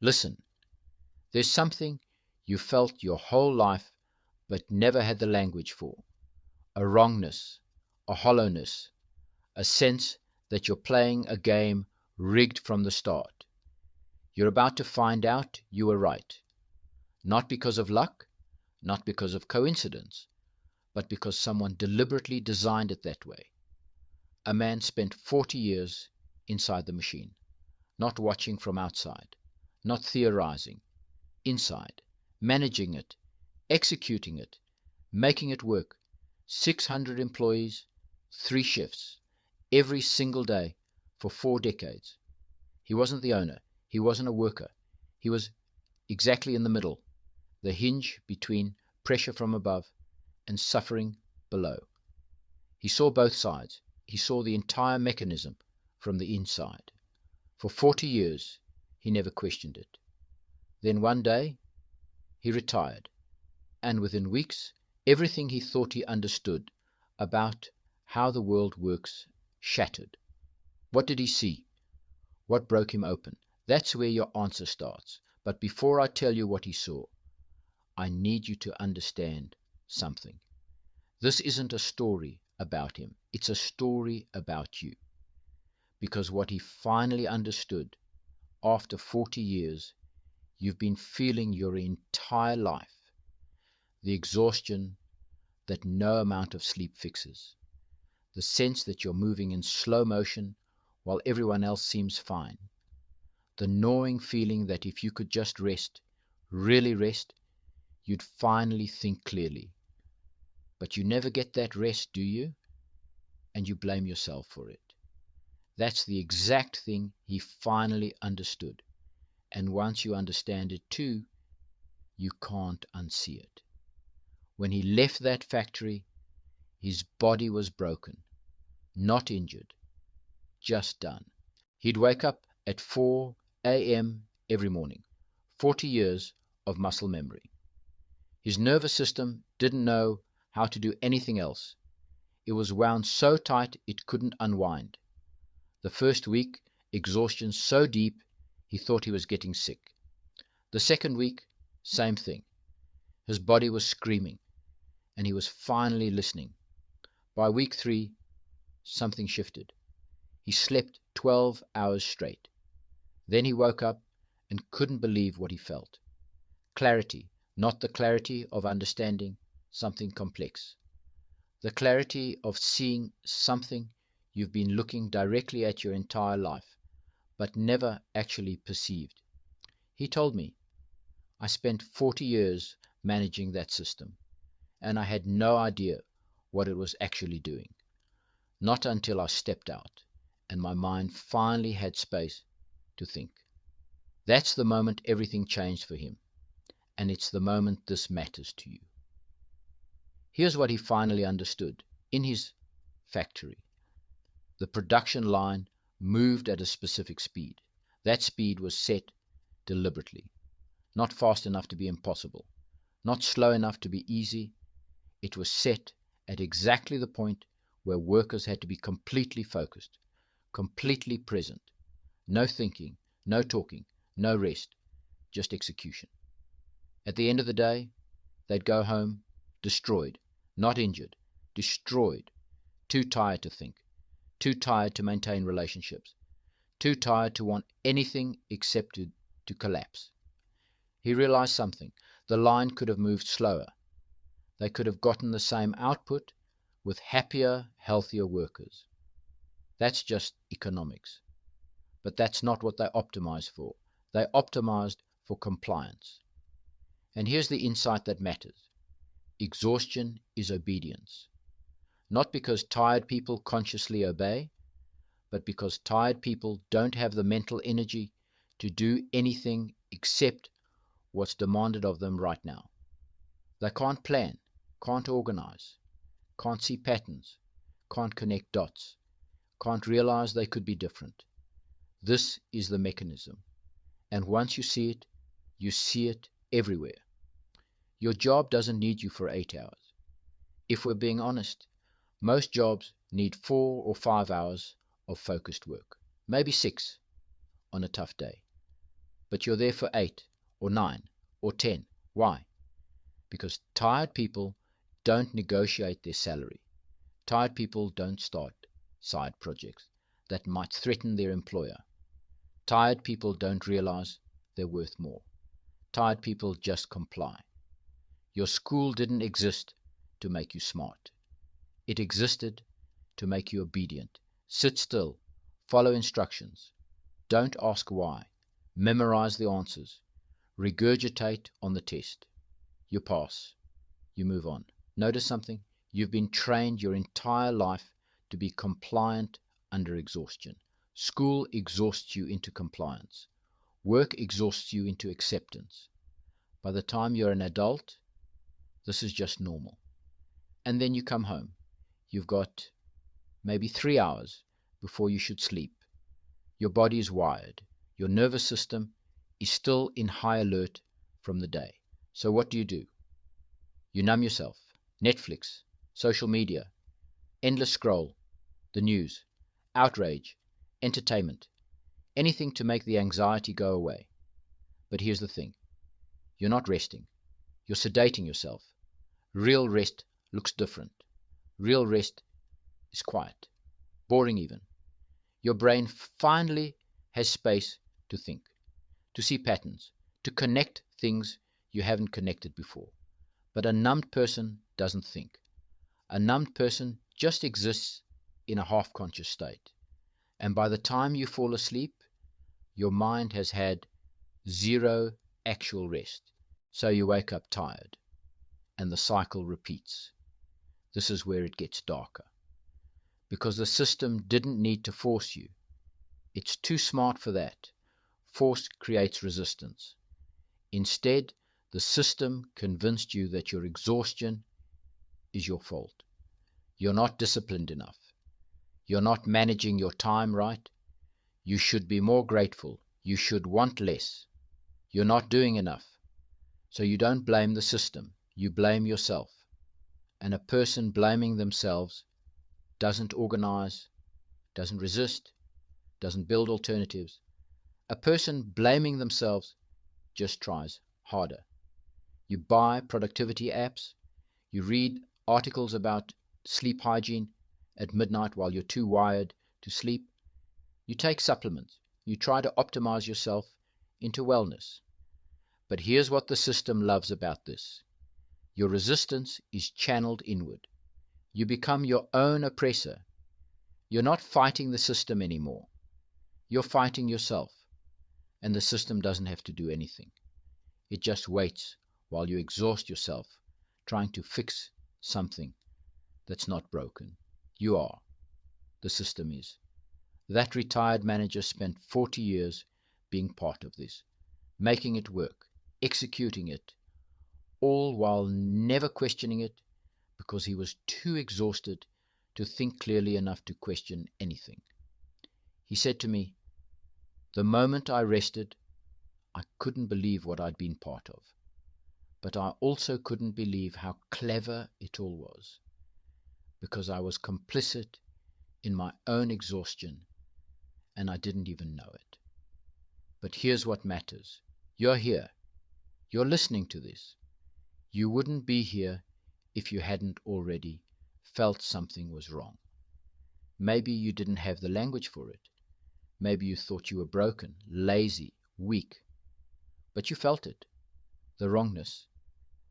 Listen, there's something you felt your whole life but never had the language for, a wrongness, a hollowness, a sense that you're playing a game rigged from the start. You're about to find out you were right, not because of luck, not because of coincidence, but because someone deliberately designed it that way. A man spent 40 years inside the machine, not watching from outside, not theorizing, inside, managing it, executing it, making it work. 600 employees, 3 shifts, every single day for 4 decades. He wasn't the owner. He wasn't a worker. He was exactly in the middle, the hinge between pressure from above and suffering below. He saw both sides. He saw the entire mechanism from the inside. For 40 years, he never questioned it. Then one day, he retired, and within weeks, everything he thought he understood about how the world works shattered. What did he see? What broke him open? That's where your answer starts. But before I tell you what he saw, I need you to understand something. This isn't a story about him, it's a story about you. Because what he finally understood, after 40 years, you've been feeling your entire life, the exhaustion that no amount of sleep fixes, the sense that you're moving in slow motion while everyone else seems fine, the gnawing feeling that if you could just rest, really rest, you'd finally think clearly. But you never get that rest, do you? And you blame yourself for it. That's the exact thing he finally understood. And once you understand it too, you can't unsee it. When he left that factory, his body was broken, not injured, just done. He'd wake up at 4 a.m. every morning, 40 years of muscle memory. His nervous system didn't know how to do anything else. It was wound so tight it couldn't unwind. The first week, exhaustion so deep he thought he was getting sick. The second week, same thing. His body was screaming, and he was finally listening. By week 3, something shifted. He slept 12 hours straight. Then he woke up and couldn't believe what he felt. Clarity, not the clarity of understanding something complex. The clarity of seeing something you've been looking directly at your entire life, but never actually perceived. He told me, I spent 40 years managing that system, and I had no idea what it was actually doing. Not until I stepped out, and my mind finally had space to think. That's the moment everything changed for him, and it's the moment this matters to you. Here's what he finally understood. In his factory, the production line moved at a specific speed. That speed was set deliberately. Not fast enough to be impossible, not slow enough to be easy. It was set at exactly the point where workers had to be completely focused, completely present. No thinking, no talking, no rest, just execution. At the end of the day, they'd go home destroyed, not injured, destroyed, too tired to think, too tired to maintain relationships, too tired to want anything except to collapse. He realized something. The line could have moved slower. They could have gotten the same output with happier, healthier workers. That's just economics. But that's not what they optimized for. They optimized for compliance. And here's the insight that matters. Exhaustion is obedience. Not because tired people consciously obey, but because tired people don't have the mental energy to do anything except what's demanded of them right now. They can't plan, can't organize, can't see patterns, can't connect dots, can't realize they could be different. This is the mechanism. And once you see it everywhere. Your job doesn't need you for 8 hours. If we're being honest, most jobs need 4 or 5 hours of focused work, maybe 6 on a tough day. but you're there for 8 or 9 or 10. Why? Because tired people don't negotiate their salary. Tired people don't start side projects that might threaten their employer. Tired people don't realize they're worth more. Tired people just comply. Your school didn't exist to make you smart. It existed to make you obedient. Sit still, follow instructions. Don't ask why. Memorize the answers. Regurgitate on the test. You pass. You move on. Notice something? You've been trained your entire life to be compliant under exhaustion. School exhausts you into compliance. Work exhausts you into acceptance. By the time you're an adult, this is just normal. And then you come home. You've got maybe 3 hours before you should sleep. Your body is wired. Your nervous system is still in high alert from the day. So what do? You numb yourself. Netflix, social media, endless scroll, the news, outrage, entertainment, anything to make the anxiety go away. But here's the thing. You're not resting. You're sedating yourself. Real rest looks different. Real rest is quiet, boring even. Your brain finally has space to think, to see patterns, to connect things you haven't connected before. But a numbed person doesn't think. A numbed person just exists in a half-conscious state. And by the time you fall asleep, your mind has had zero actual rest. So you wake up tired, and the cycle repeats. This is where it gets darker. Because the system didn't need to force you. It's too smart for that. Force creates resistance. Instead, the system convinced you that your exhaustion is your fault. You're not disciplined enough. You're not managing your time right. You should be more grateful. You should want less. You're not doing enough. So you don't blame the system. You blame yourself. And a person blaming themselves doesn't organize, doesn't resist, doesn't build alternatives. A person blaming themselves just tries harder. You buy productivity apps, you read articles about sleep hygiene at midnight while you're too wired to sleep. You take supplements, you try to optimize yourself into wellness. But here's what the system loves about this. Your resistance is channeled inward. You become your own oppressor. You're not fighting the system anymore. You're fighting yourself. And the system doesn't have to do anything. It just waits while you exhaust yourself trying to fix something that's not broken. You are. The system is. That retired manager spent 40 years being part of this, making it work, executing it, all while never questioning it because he was too exhausted to think clearly enough to question anything. He said to me, "The moment I rested, I couldn't believe what I'd been part of. But I also couldn't believe how clever it all was, because I was complicit in my own exhaustion, and I didn't even know it. But here's what matters. You're here. You're listening to this. You wouldn't be here if you hadn't already felt something was wrong. Maybe you didn't have the language for it. Maybe you thought you were broken, lazy, weak. But you felt it. The wrongness,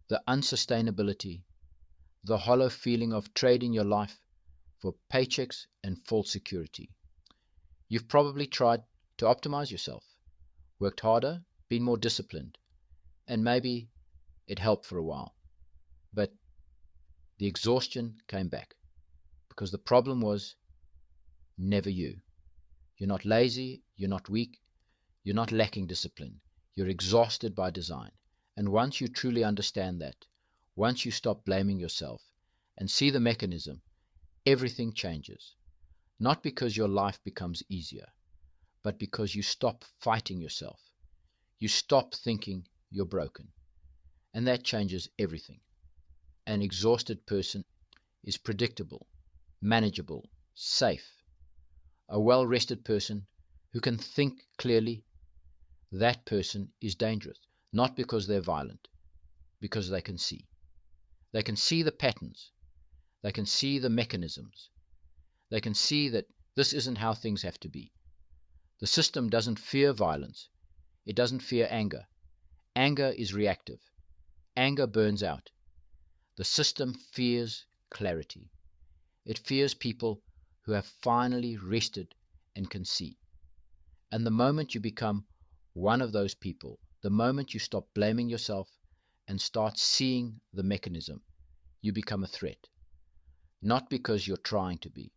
the unsustainability, the hollow feeling of trading your life for paychecks and false security. You've probably tried to optimize yourself, worked harder, been more disciplined, and maybe it helped for a while. But the exhaustion came back because the problem was never you. You're not lazy, you're not weak, you're not lacking discipline. You're exhausted by design. And once you truly understand that, once you stop blaming yourself and see the mechanism, everything changes. Not because your life becomes easier, but because you stop fighting yourself. You stop thinking you're broken. And that changes everything. An exhausted person is predictable, manageable, safe. A well-rested person who can think clearly, that person is dangerous. Not because they're violent, because they can see. They can see the patterns. They can see the mechanisms. They can see that this isn't how things have to be. The system doesn't fear violence. It doesn't fear anger. Anger is reactive. Anger burns out. The system fears clarity. It fears people who have finally rested and can see. And the moment you become one of those people, the moment you stop blaming yourself and start seeing the mechanism, you become a threat. Not because you're trying to be,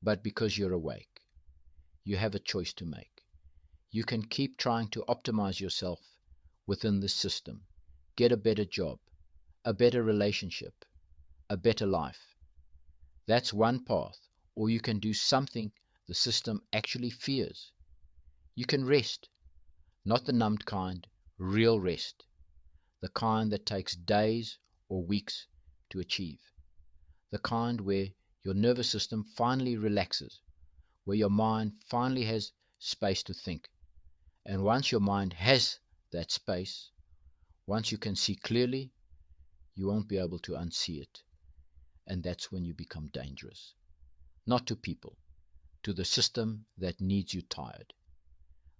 but because you're awake. You have a choice to make. You can keep trying to optimize yourself within this system, get a better job, a better relationship, a better life. That's one path. Or you can do something the system actually fears. You can rest, not the numbed kind, real rest, the kind that takes days or weeks to achieve, the kind where your nervous system finally relaxes, where your mind finally has space to think. And once your mind has that space, once you can see clearly, you won't be able to unsee it. And that's when you become dangerous. Not to people, to the system that needs you tired.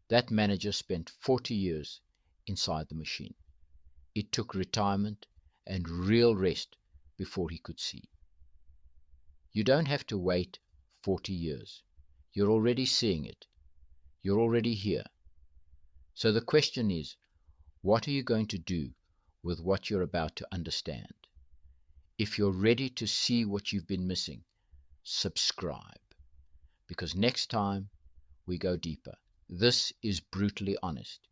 That manager spent 40 years inside the machine. It took retirement and real rest before he could see. You don't have to wait 40 years. You're already seeing it. You're already here. So the question is, what are you going to do with what you're about to understand? If you're ready to see what you've been missing, subscribe. Because next time we go deeper. This is Brutally Honest.